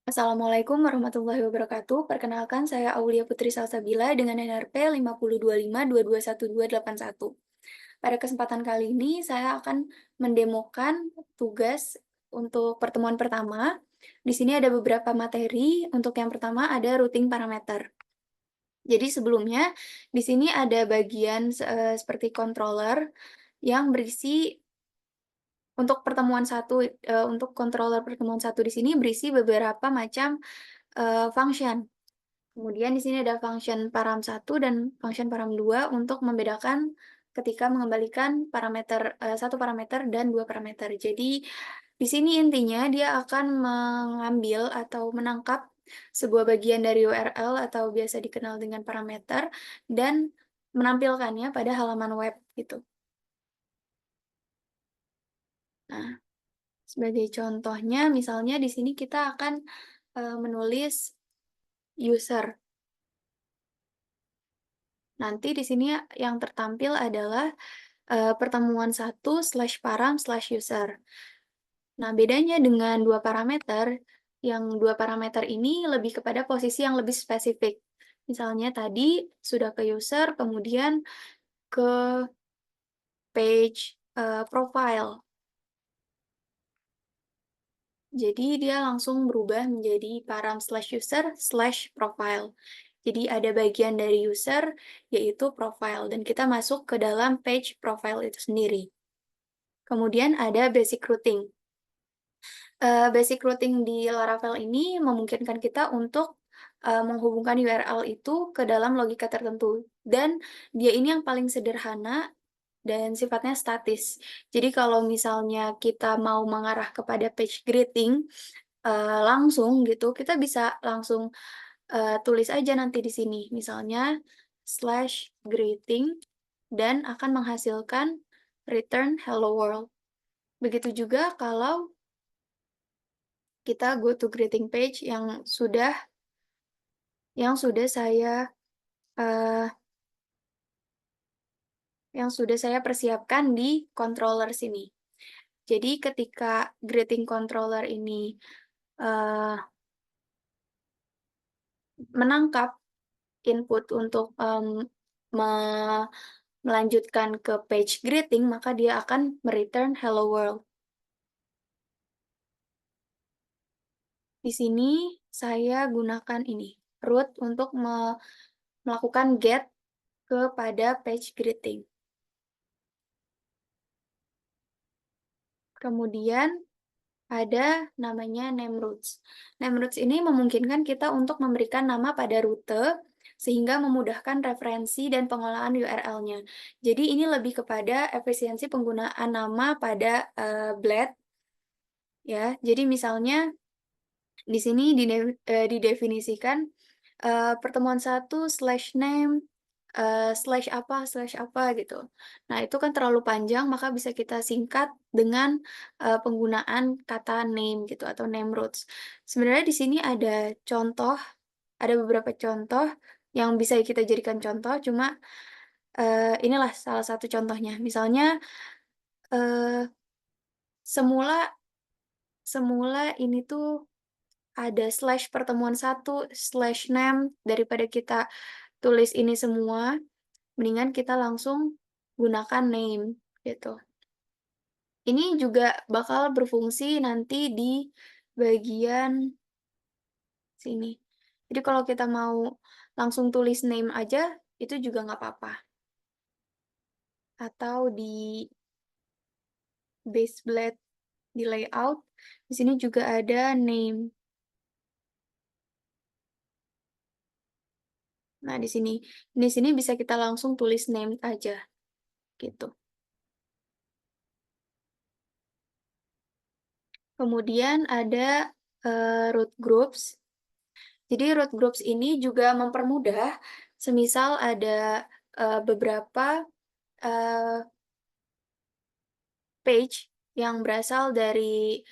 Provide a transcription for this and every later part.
Assalamualaikum warahmatullahi wabarakatuh. Perkenalkan, saya Aulia Putri Salsabila dengan NRP 5025221281. Pada kesempatan kali ini, saya akan mendemokan tugas untuk pertemuan pertama. Di sini ada beberapa materi. Untuk yang pertama ada routing parameter. Jadi sebelumnya, di sini ada bagian seperti controller yang berisi untuk pertemuan satu, untuk controller pertemuan satu di sini berisi beberapa macam function. Kemudian di sini ada function param 1 dan function param 2 untuk membedakan ketika mengembalikan parameter, 1 parameter dan 2 parameter. Jadi, di sini intinya dia akan mengambil atau menangkap sebuah bagian dari URL atau biasa dikenal dengan parameter dan menampilkannya pada halaman web gitu. Nah, sebagai contohnya misalnya di sini kita akan, menulis user. Nanti di sini yang tertampil adalah, pertemuan 1/param/user. Nah, bedanya dengan 2 parameter, yang 2 parameter ini lebih kepada posisi yang lebih spesifik. Misalnya tadi sudah ke user, kemudian ke page, profile. Jadi dia langsung berubah menjadi param/user/profile. Jadi ada bagian dari user, yaitu profile, dan kita masuk ke dalam page profile itu sendiri. Kemudian ada basic routing. Basic routing di Laravel ini memungkinkan kita untuk, menghubungkan URL itu ke dalam logika tertentu, dan dia ini yang paling sederhana dan sifatnya statis. Jadi kalau misalnya kita mau mengarah kepada page greeting, langsung gitu, kita bisa langsung, tulis aja nanti di sini, misalnya /greeting dan akan menghasilkan return hello world. Begitu juga kalau kita go to greeting page yang sudah saya, eee, yang sudah saya persiapkan di controller sini. Jadi ketika greeting controller ini, eee, menangkap input untuk, me melanjutkan ke page greeting, maka dia akan me-return hello world. Di sini saya gunakan ini, root untuk melakukan get kepada page greeting. Kemudian ada namanya name roots. Name roots ini memungkinkan kita untuk memberikan nama pada rute, sehingga memudahkan referensi dan pengolahan URL-nya. Jadi ini lebih kepada efisiensi penggunaan nama pada, blad, ya. Jadi misalnya di sini didefinisikan, pertemuan 1/name, slash apa gitu. Nah, itu kan terlalu panjang, maka bisa kita singkat dengan, penggunaan kata name gitu atau name roots. Sebenarnya di sini ada beberapa contoh yang bisa kita jadikan contoh, cuma, inilah salah satu contohnya. Misalnya, eee, semula semula ini tuh ada /pertemuan 1/name, daripada kita tulis ini semua, mendingan kita langsung gunakan name, gitu. Ini juga bakal berfungsi nanti di bagian sini. Jadi kalau kita mau langsung tulis name aja, itu juga nggak apa-apa. Atau di base blad, di layout, di sini juga ada name. Nah, di sini bisa kita langsung tulis name aja, gitu. Kemudian ada, root groups. Jadi root groups ini juga mempermudah semisal ada, beberapa, eee, page yang berasal dari,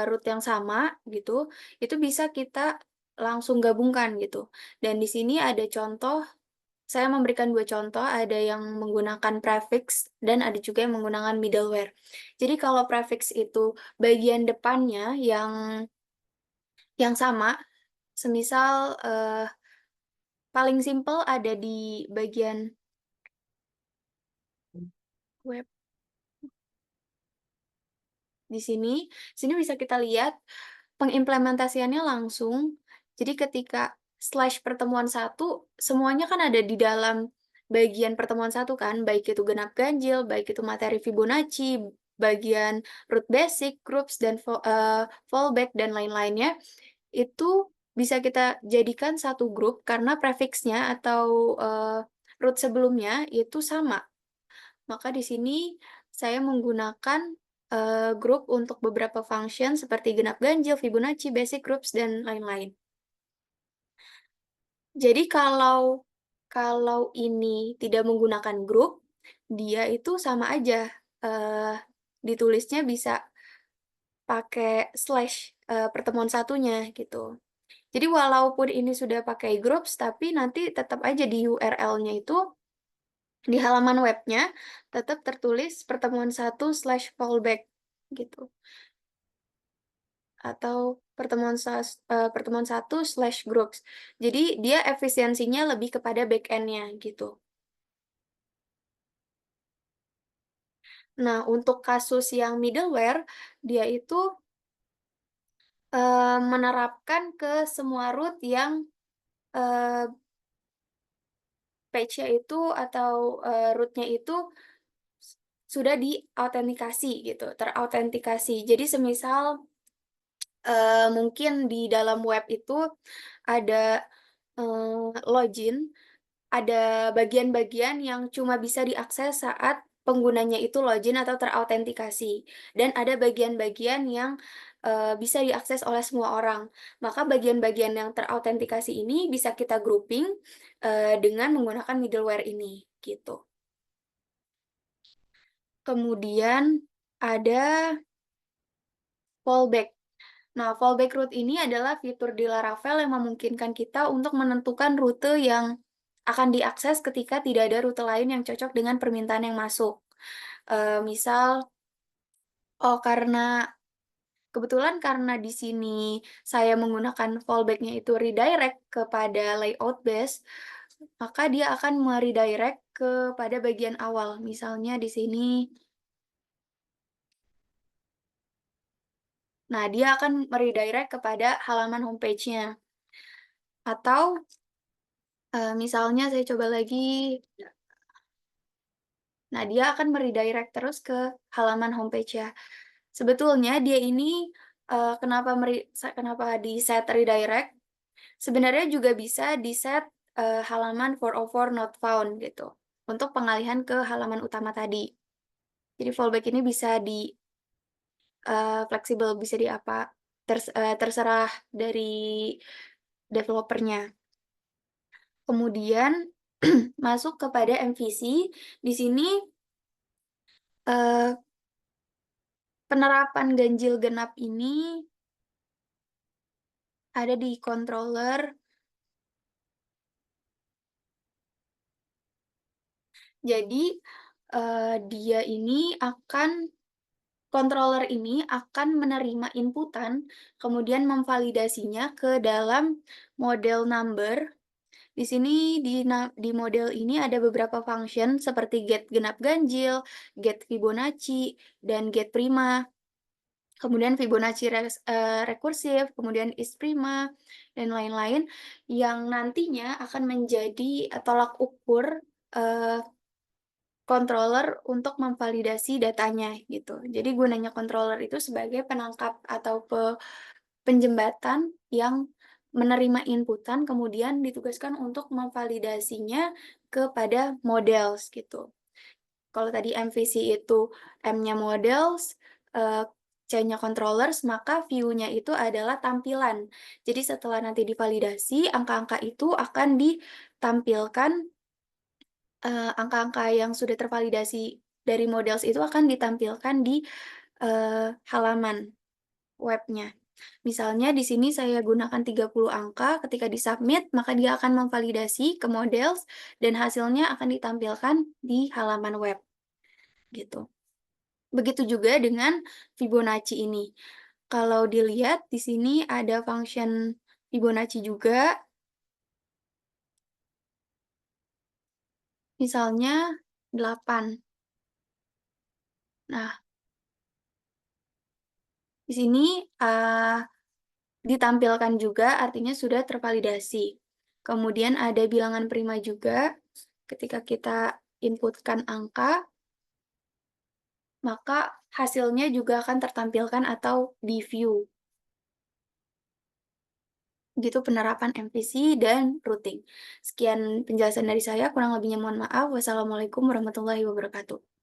root yang sama gitu, itu bisa kita langsung gabungkan gitu. Dan di sini ada contoh, saya memberikan 2 contoh, ada yang menggunakan prefix dan ada juga yang menggunakan middleware. Jadi kalau prefix itu bagian depannya yang yang sama, semisal, paling simpel ada di bagian web di sini bisa kita lihat pengimplementasiannya langsung. Jadi ketika slash pertemuan satu, semuanya kan ada di dalam bagian pertemuan satu kan, baik itu genap ganjil, baik itu materi Fibonacci, bagian root basic, groups, dan fallback, dan lain-lainnya, itu bisa kita jadikan satu grup karena prefiksnya atau, root sebelumnya itu sama. Maka di sini saya menggunakan, grup untuk beberapa function seperti genap ganjil, Fibonacci, basic groups, dan lain-lain. Jadi kalau ini tidak menggunakan grup, dia itu sama aja, ditulisnya bisa pakai slash, pertemuan satunya, gitu. Jadi walaupun ini sudah pakai groups, tapi nanti tetap aja di URL-nya itu, di halaman webnya, tetap tertulis pertemuan satu slash fallback, gitu. Atau pertemuan satu slash groups. Jadi dia efisiensinya lebih kepada back-end-nya, gitu. Nah, untuk kasus yang middleware, dia itu, menerapkan ke semua root yang, eee, page-nya itu atau, root-nya itu sudah diautentikasi gitu, terautentikasi. Jadi semisal, mungkin di dalam web itu ada, login, ada bagian-bagian yang cuma bisa diakses saat penggunanya itu login atau terautentikasi, dan ada bagian-bagian yang, bisa diakses oleh semua orang. Maka bagian-bagian yang terautentikasi ini bisa kita grouping, dengan menggunakan middleware ini, gitu. Kemudian ada fallback. Nah, fallback route ini adalah fitur di Laravel yang memungkinkan kita untuk menentukan rute yang akan diakses ketika tidak ada rute lain yang cocok dengan permintaan yang masuk. Misal, oh karena di sini saya menggunakan fallback-nya itu redirect kepada layout base, maka dia akan me-redirect kepada bagian awal. Misalnya di sini, nah dia akan me-redirect kepada halaman homepage-nya. Atau, misalnya saya coba lagi, nah dia akan me-redirect terus ke halaman homepage ya. Sebetulnya dia ini, kenapa di-set redirect, sebenarnya juga bisa di-set, halaman 404 not found gitu, untuk pengalihan ke halaman utama tadi. Jadi fallback ini bisa fleksibel, bisa di apa, terserah dari developer-nya. Kemudian masuk kepada MVC, di sini, eee, penerapan ganjil genap ini ada di controller. Jadi, dia ini akan controller ini akan menerima inputan, kemudian memvalidasinya ke dalam model number. Di sini di model ini ada beberapa function seperti get genap ganjil, get Fibonacci, dan get prima. Kemudian Fibonacci rekursif, kemudian is prima, dan lain-lain, yang nantinya akan menjadi tolak ukur, eee, controller untuk memvalidasi datanya, gitu. Jadi gunanya controller itu sebagai penangkap atau penjembatan yang menerima inputan, kemudian ditugaskan untuk memvalidasinya kepada models, gitu. Kalau tadi MVC itu M-nya models, C-nya controllers, maka view-nya itu adalah tampilan. Jadi setelah nanti divalidasi, angka-angka itu akan ditampilkan, angka-angka yang sudah tervalidasi dari models itu akan ditampilkan di, halaman webnya. Misalnya di sini saya gunakan 30 angka, ketika di-submit, maka dia akan memvalidasi ke models dan hasilnya akan ditampilkan di halaman web, gitu. Begitu juga dengan Fibonacci ini. Kalau dilihat di sini ada function Fibonacci juga, misalnya 8. Nah, di sini, ditampilkan juga artinya sudah tervalidasi. Kemudian ada bilangan prima juga, ketika kita inputkan angka, maka hasilnya juga akan tertampilkan atau di-view. Gitu penerapan MVC dan routing. Sekian penjelasan dari saya, kurang lebihnya mohon maaf. Wassalamualaikum warahmatullahi wabarakatuh.